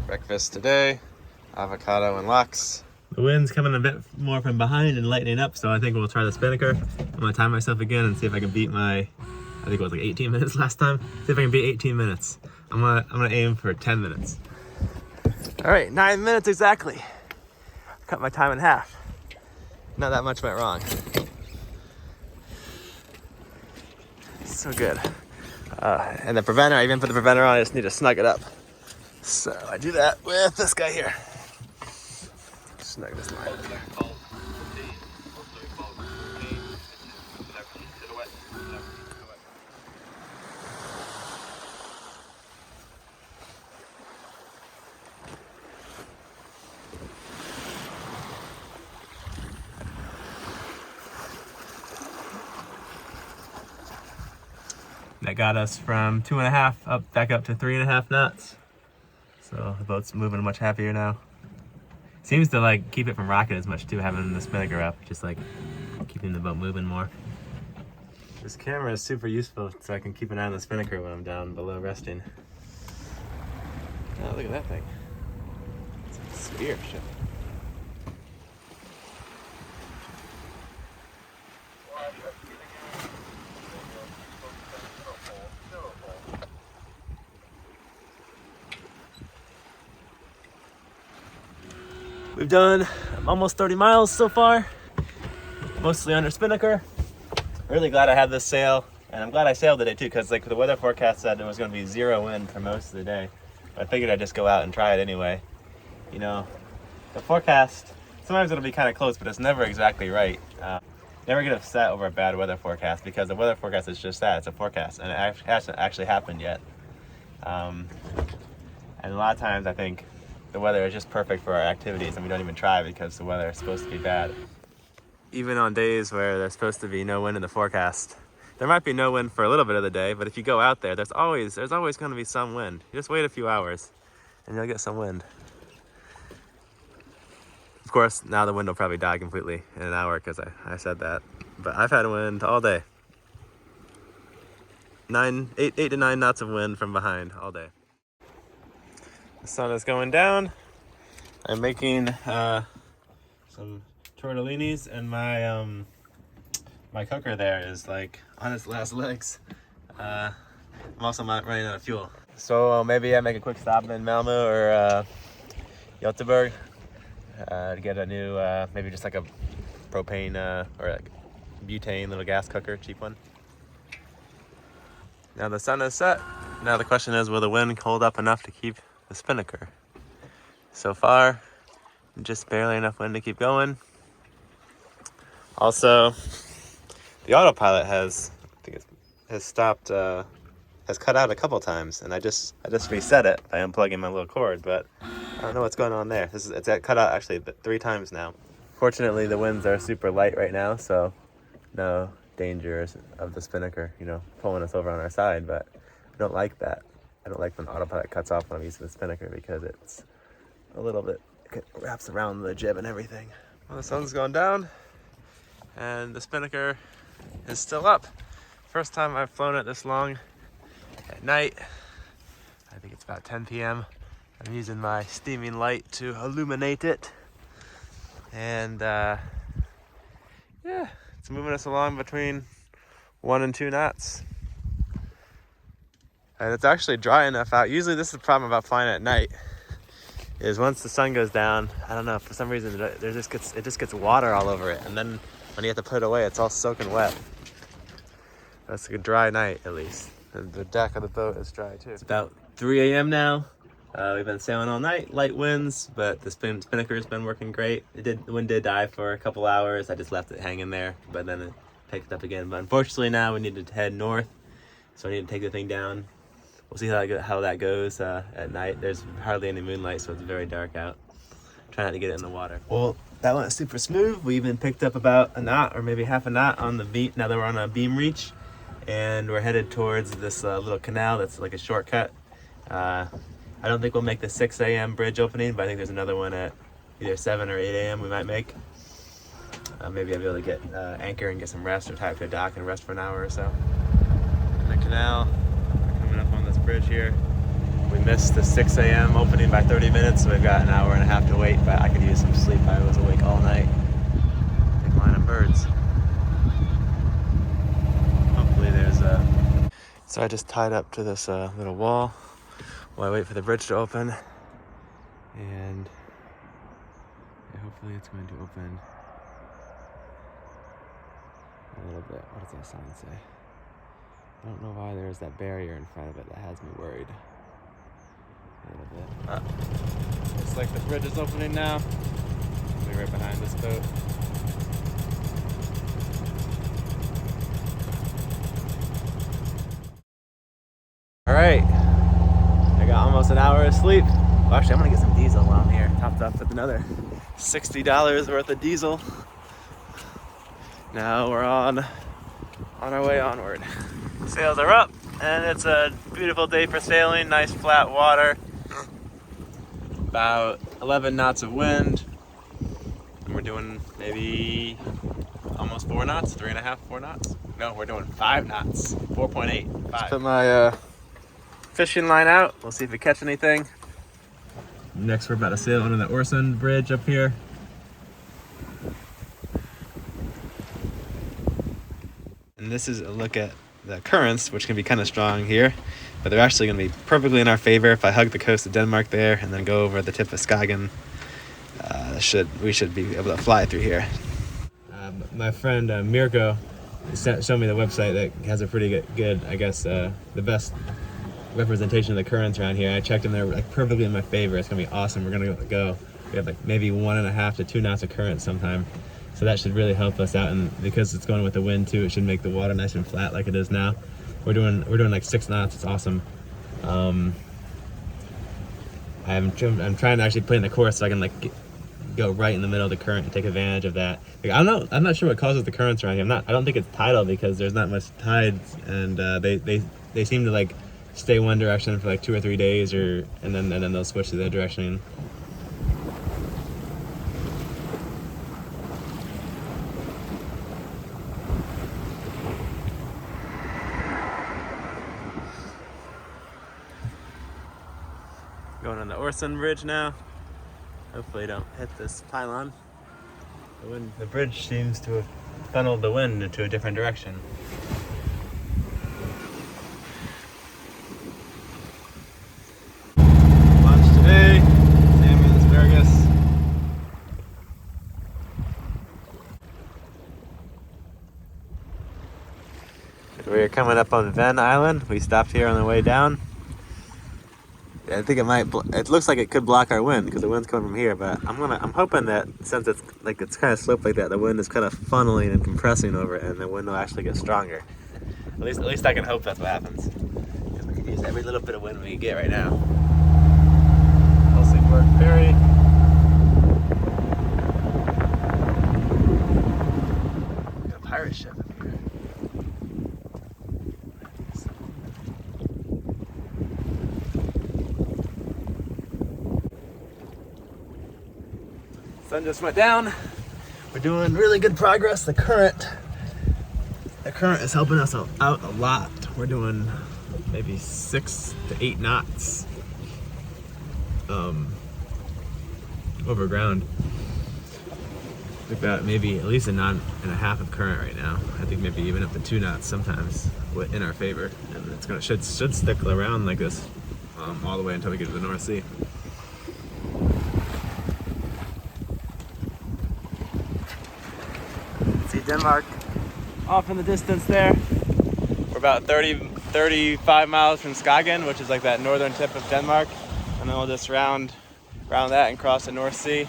Breakfast today, avocado and lox. The wind's coming a bit more from behind and lightening up, so I think we'll try the spinnaker. I'm gonna time myself again and see if I can beat my, I think it was like 18 minutes last time. See if I can beat 18 minutes. I'm gonna aim for 10 minutes. All right, 9 minutes exactly. Cut my time in half. Not that much went wrong. So good. And the preventer, I even put the preventer on, I just need to snug it up. So I do that with this guy here. Snug this line. That got us from 2.5 back up to 3.5 knots. So the boat's moving much happier now. Seems to like keep it from rocking as much too, having the spinnaker up, just like keeping the boat moving more. This camera is super useful, so I can keep an eye on the spinnaker when I'm down below resting. Oh, look at that thing. It's like a spear ship. We've done almost 30 miles so far, mostly under spinnaker. Really glad I had this sail, and I'm glad I sailed today too, because like the weather forecast said there was going to be 0 wind for most of the day. But I figured I'd just go out and try it anyway. You know, the forecast, sometimes it'll be kind of close, but it's never exactly right. Never get upset over a bad weather forecast, because the weather forecast is just that, it's a forecast, and it hasn't actually happened yet. And a lot of times I think the weather is just perfect for our activities and we don't even try because the weather is supposed to be bad. Even on days where there's supposed to be no wind in the forecast, there might be no wind for a little bit of the day, but if you go out there, there's always going to be some wind. You just wait a few hours and you'll get some wind. Of course, now the wind will probably die completely in an hour because I said that, but I've had wind all day. 8 to 9 knots of wind from behind all day. The sun is going down. I'm making some tortellinis, and my cooker there is like on its last legs. I'm also running out of fuel. So maybe I make a quick stop in Malmo or Göteborg to get a new, maybe just like a propane or like butane little gas cooker, cheap one. Now the sun is set. Now the question is, will the wind hold up enough to keep the spinnaker? So far, just barely enough wind to keep going. Also, the autopilot has stopped, has cut out a couple times, and I just reset it by unplugging my little cord, but I don't know what's going on there. It's cut out actually 3 times now. Fortunately, the winds are super light right now, so no danger of the spinnaker, you know, pulling us over on our side, but I don't like that. I don't like when autopilot cuts off when I'm using the spinnaker because it's a little bit, it wraps around the jib and everything. Well, the sun's going down and the spinnaker is still up. First time I've flown it this long at night. I think it's about 10 p.m. I'm using my steaming light to illuminate it. And yeah, it's moving us along between 1 and 2 knots. And it's actually dry enough out. Usually this is the problem about flying at night, is once the sun goes down, I don't know, for some reason it just gets water all over it. And then when you have to put it away, it's all soaking wet. That's a dry night, at least. And the deck of the boat is dry too. It's about 3 a.m. now. We've been sailing all night, light winds, but the spinnaker has been working great. The wind did die for a couple hours. I just left it hanging there, but then it picked up again. But unfortunately now we need to head north, so I need to take the thing down. We'll see how that goes at night. There's hardly any moonlight, so it's very dark out. Try not to get it in the water. Well, that went super smooth. We even picked up about a knot or maybe half a knot on the beam. Now that we're on a beam reach, and we're headed towards this little canal that's like a shortcut. I don't think we'll make the 6 a.m. bridge opening, but I think there's another one at either 7 or 8 a.m. we might make. maybe I'll be able to get anchor and get some rest, or tie up to a dock and rest for an hour or so. In the canal, we're coming up on this bridge here. We missed the 6 a.m. opening by 30 minutes, so we've got an hour and a half to wait, but I could use some sleep. I was awake all night. Big line of birds. Hopefully there's a... So I just tied up to this little wall while I wait for the bridge to open. And hopefully it's going to open a little bit. What does that sign say? I don't know why there's that barrier in front of it. That has me worried a little bit. Looks like the bridge is opening now. I'll be right behind this boat. All right, I got almost an hour of sleep. Well, actually, I'm gonna get some diesel while I'm here. Topped up with another $60 worth of diesel. Now we're on our way onward. Sails are up, and it's a beautiful day for sailing. Nice flat water. About 11 knots of wind. And we're doing maybe almost 4 knots, 3.5, 4 knots. No, we're doing 5 knots, 4.8. Just put my fishing line out. We'll see if we catch anything. Next, we're about to sail under the Orson Bridge up here. And this is a look at the currents, which can be kind of strong here, but they're actually going to be perfectly in our favor if I hug the coast of Denmark there and then go over the tip of Skagen. We should be able to fly through here. My friend Mirko showed me the website that has a pretty good I guess, the best representation of the currents around here. I checked them, they're like perfectly in my favor. It's gonna be awesome. We're gonna go. We have like maybe 1.5 to 2 knots of current sometime, so that should really help us out. And because it's going with the wind too, it should make the water nice and flat like it is now. We're doing like 6 knots. It's awesome. I'm trying to actually plan the course so I can like go right in the middle of the current and take advantage of that. Like, I'm not sure what causes the currents around here. I don't think it's tidal because there's not much tides, and they seem to like stay one direction for like 2 or 3 days, and then they'll switch to the other direction. Going on the Orson Bridge now. Hopefully don't hit this pylon. The bridge seems to have funneled the wind into a different direction. Today, salmon and asparagus. We're coming up on Ven Island. We stopped here on the way down. I think it looks like it could block our wind because the wind's coming from here, but I'm hoping that since it's kind of sloped like that, the wind is kind of funneling and compressing over it, and the wind will actually get stronger. At least I can hope that's what happens. Because we can use every little bit of wind we can get right now. Ferry. Got a pirate ship up here. Sun just went down. We're doing really good progress. The current is helping us out a lot. We're doing maybe 6 to 8 knots. Over ground. We've got maybe at least 1.5 knots of current right now. I think maybe even up to 2 knots sometimes in our favor, and it's should stick around like this all the way until we get to the North Sea. See Denmark off in the distance there. We're about 35 miles from Skagen, which is like that northern tip of Denmark, and then we'll just round that and cross the North Sea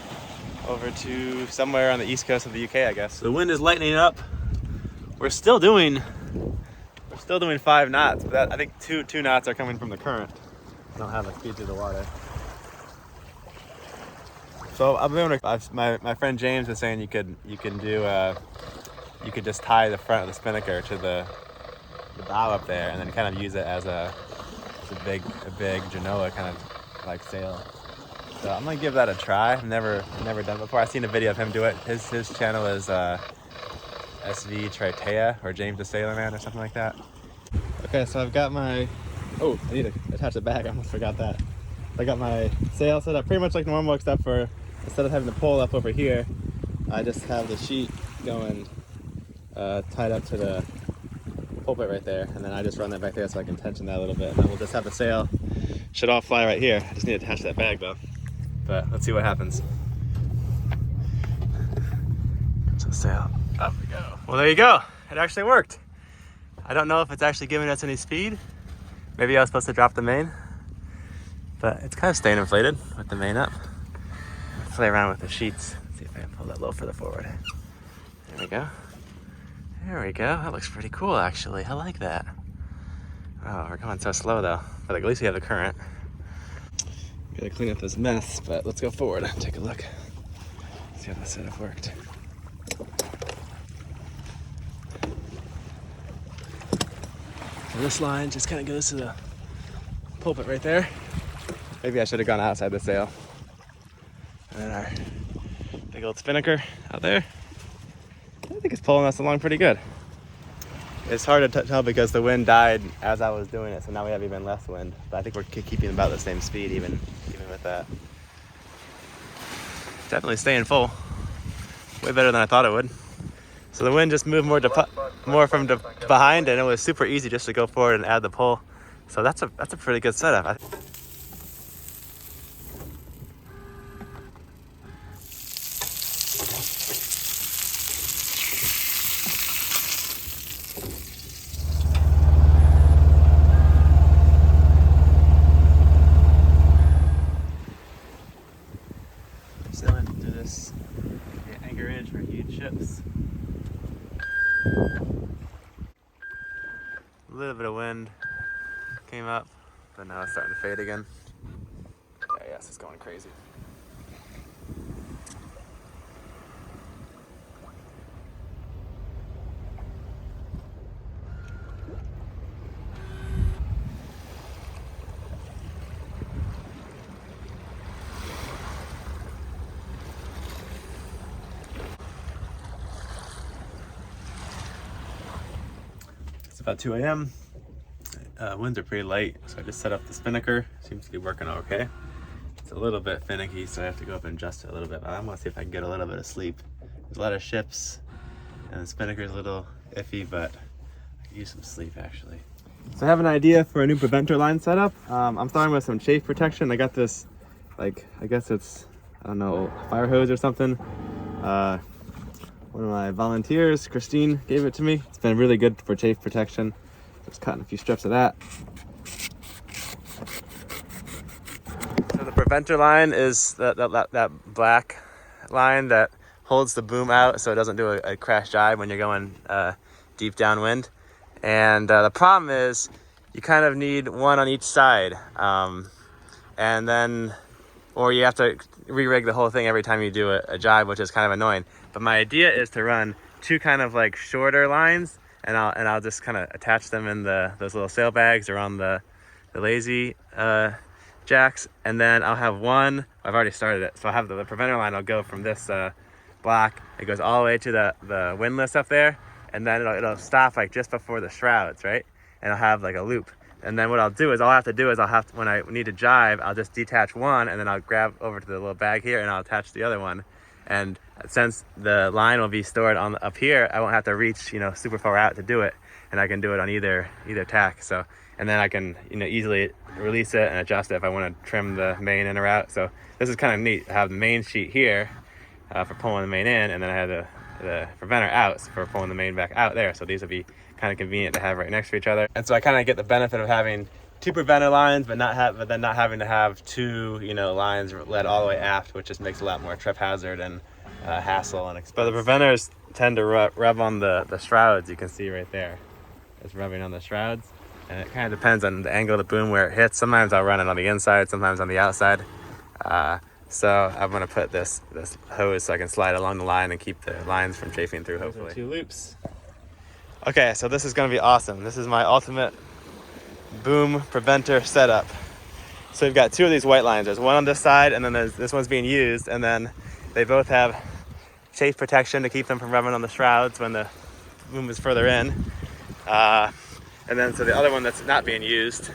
over to somewhere on the east coast of the UK, I guess. The wind is lightening up. We're still doing 5 knots, but I think two knots are coming from the current. I don't have a speed through the water. So I'm doing my friend James was saying you could just tie the front of the spinnaker to the bow up there, and then kind of use it as a big genoa kind of like sail. So I'm gonna give that a try. I've never done it before. I've seen a video of him do it. His channel is SV Tritea or James the Sailor Man or something like that. Okay, so I've got my, oh, I need to attach the bag. I almost forgot that. I got my sail set up pretty much like normal, except for instead of having the pole up over here, I just have the sheet going tied up to the pulpit right there, and then I just run that back there so I can tension that a little bit, and then we'll just have the sail. Should all fly right here. I just need to attach that bag though. But let's see what happens. So sail, up we go. Well, there you go. It actually worked. I don't know if it's actually giving us any speed. Maybe I was supposed to drop the main, but it's kind of staying inflated with the main up. Let's play around with the sheets. Let's see if I can pull that a little further forward. There we go. There we go. That looks pretty cool, actually. I like that. Oh, we're going so slow though, but at least we have the current. Gotta clean up this mess, but let's go forward and take a look. See how the setup worked. So this line just kind of goes to the pulpit right there. Maybe I should have gone outside the sail. And then our big old spinnaker out there. I think it's pulling us along pretty good. It's hard to tell because the wind died as I was doing it, so now we have even less wind. But I think we're keeping about the same speed even with that. Definitely staying full. Way better than I thought it would. So the wind just moved more from behind, and it was super easy just to go forward and add the pull. So that's a pretty good setup. Sailing through this anchorage for huge ships. A little bit of wind came up, but now it's starting to fade again. Yeah, yes, it's going crazy. It's about 2 a.m. Winds are pretty light, so I just set up the spinnaker. Seems to be working okay. It's a little bit finicky, so I have to go up and adjust it a little bit, but I want to see if I can get a little bit of sleep. There's a lot of ships, and the spinnaker's a little iffy, but I could use some sleep actually. So I have an idea for a new preventer line setup. I'm starting with some chafe protection. I got this, like, I guess it's, I don't know, fire hose or something. One of my volunteers, Christine, gave it to me. It's been really good for chafe protection. Just cutting a few strips of that. So the preventer line is that black line that holds the boom out so it doesn't do a crash jibe when you're going deep downwind. And the problem is you kind of need one on each side. And then, or you have to re-rig the whole thing every time you do a jibe, which is kind of annoying. But my idea is to run two kind of like shorter lines, and I'll just kind of attach them in those little sail bags or on the lazy jacks, and then I'll have one. I've already started it, so I'll have the preventer line. I'll go from this block. It goes all the way to the windlass up there, and then it'll stop like just before the shrouds, right? And I'll have like a loop. And then what I'll do is when I need to jibe, I'll just detach one, and then I'll grab over to the little bag here, and I'll attach the other one. And since the line will be stored up here, I won't have to reach, super far out to do it, and I can do it on either tack. So, and then I can, easily release it and adjust it if I want to trim the main in or out. So this is kind of neat. I have the main sheet here for pulling the main in, and then I have the preventer out for pulling the main back out there. So these would be kind of convenient to have right next to each other. And so I kind of get the benefit of having two preventer lines, but then not having to have two, lines led all the way aft, which just makes a lot more trip hazard and hassle and expense. But the preventers tend to rub on the shrouds. You can see right there, it's rubbing on the shrouds, and it kind of depends on the angle of the boom where it hits. Sometimes I'll run it on the inside, sometimes on the outside. So I'm gonna put this hose so I can slide along the line and keep the lines from chafing through. Hopefully. Two loops. Okay, so this is gonna be awesome. This is my ultimate boom preventer setup. So we've got two of these white lines. There's one on this side, and then this one's being used, and then they both have chafe protection to keep them from rubbing on the shrouds when the boom is further in. And then so the other one that's not being used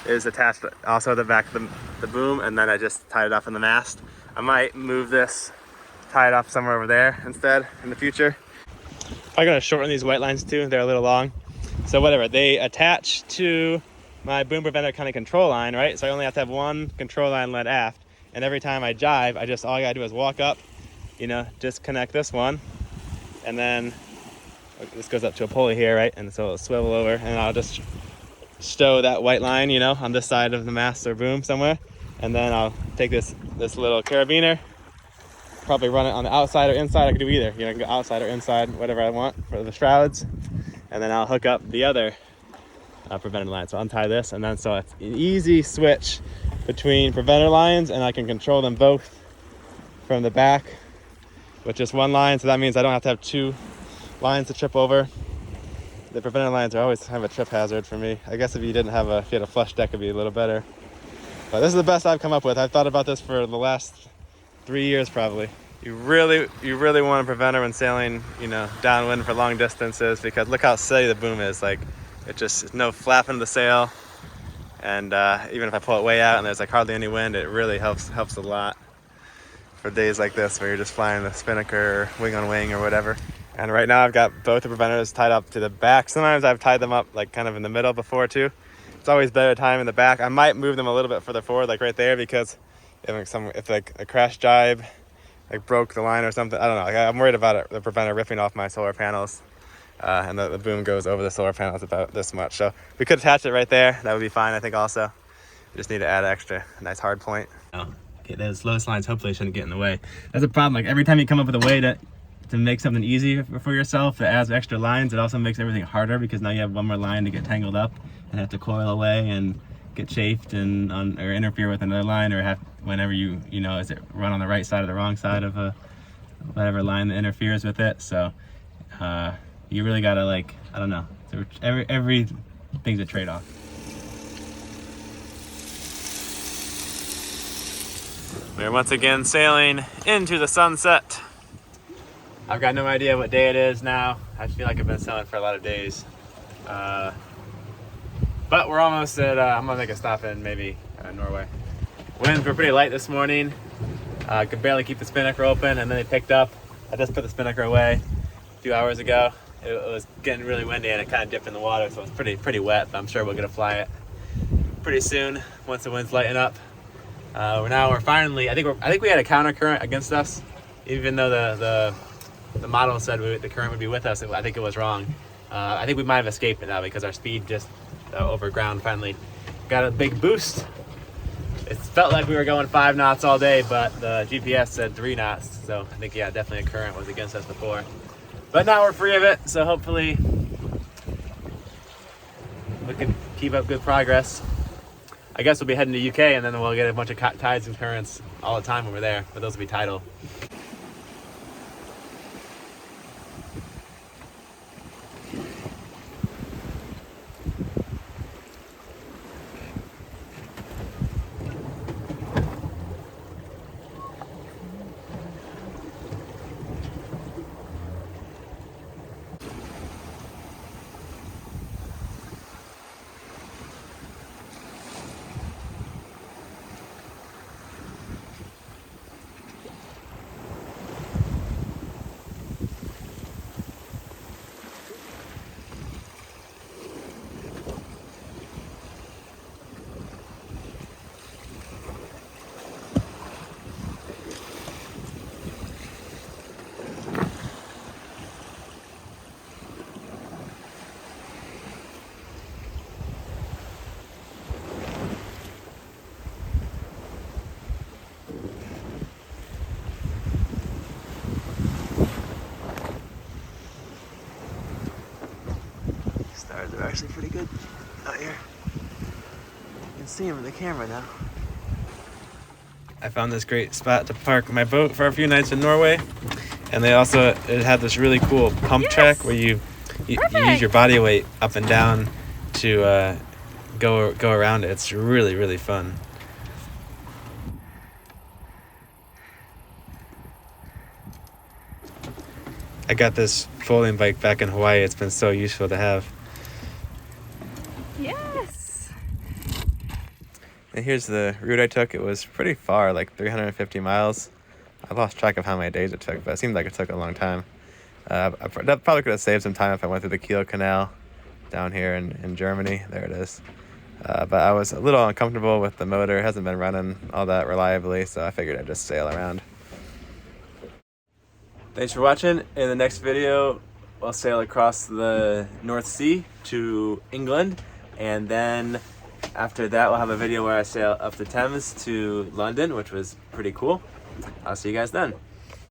is attached also to the back of the boom, and then I just tied it off in the mast. I might move this, tie it off somewhere over there instead in the future. I'm gonna shorten these white lines too. They're a little long. So whatever, they attach to my boom preventer kind of control line, right? So I only have to have one control line led aft. And every time I jive, all I gotta do is walk up, disconnect this one. And then this goes up to a pulley here, right? And so it'll swivel over, and I'll just stow that white line, on this side of the mast or boom somewhere. And then I'll take this little carabiner, probably run it on the outside or inside. I can do either. I can go outside or inside, whatever I want for the shrouds. And then I'll hook up the other preventer line. So untie this, and then so it's an easy switch between preventer lines, and I can control them both from the back with just one line. So that means I don't have to have two lines to trip over. The preventer lines are always kind of a trip hazard for me. I guess if you had a flush deck, it'd be a little better. But this is the best I've come up with. I've thought about this for the last 3 years probably. You really want a preventer when sailing, downwind for long distances, because look how steady the boom is. Like, it's no flapping the sail, and even if I pull it way out and there's hardly any wind, it really helps a lot for days like this where you're just flying the spinnaker or wing on wing or whatever. And right now I've got both the preventers tied up to the back. Sometimes I've tied them up kind of in the middle before too. It's always better time in the back. I might move them a little bit further forward, like right there, because if a crash jibe broke the line or something, I don't know. I'm worried about the preventer ripping off my solar panels, and the boom goes over the solar panels about this much. So we could attach it right there. That would be fine, I think. Also, we just need to add a nice hard point. Oh, okay, those lowest lines hopefully shouldn't get in the way. That's a problem. Every time you come up with a way to make something easy for yourself that adds extra lines, it also makes everything harder, because now you have one more line to get tangled up and have to coil away and get chafed or interfere with another line, or whenever is it run on the right side or the wrong side of whatever line that interferes with it. So you really gotta I don't know. So everything's a trade-off. We're once again sailing into the sunset. I've got no idea what day it is now. I feel like I've been sailing for a lot of days. But we're almost at, I'm gonna make a stop in maybe Norway. Winds were pretty light this morning. Could barely keep the spinnaker open, and then they picked up. I just put the spinnaker away a few hours ago. It was getting really windy, and it kind of dipped in the water, so it's pretty wet, but I'm sure we're gonna fly it pretty soon once the winds lighten up. We're finally, I think we had a counter current against us, even though the model said the current would be with us. I think it was wrong. I think we might have escaped it now, because our speed just over ground finally got a big boost. It felt like we were going 5 knots all day, but the GPS said 3 knots. So I think, definitely a current was against us before. But now we're free of it, so hopefully we can keep up good progress. I guess we'll be heading to UK, and then we'll get a bunch of tides and currents all the time when we're there, but those will be tidal. Stars are actually pretty good out here. You can see them in the camera now. I found this great spot to park my boat for a few nights in Norway, and it had this really cool pump track where you use your body weight up and down to go around it. It's really fun. I got this folding bike back in Hawaii. It's been so useful to have. Yes. And here's the route I took. It was pretty far, like 350 miles. I lost track of how many days it took, but it seemed like it took a long time. That probably could have saved some time if I went through the Kiel Canal down here in Germany. There it is. But I was a little uncomfortable with the motor. It hasn't been running all that reliably, so I figured I'd just sail around. Thanks for watching. In the next video, we'll sail across the North Sea to England, and then after that we'll have a video where I sail up the Thames to London, which was pretty cool. I'll see you guys then.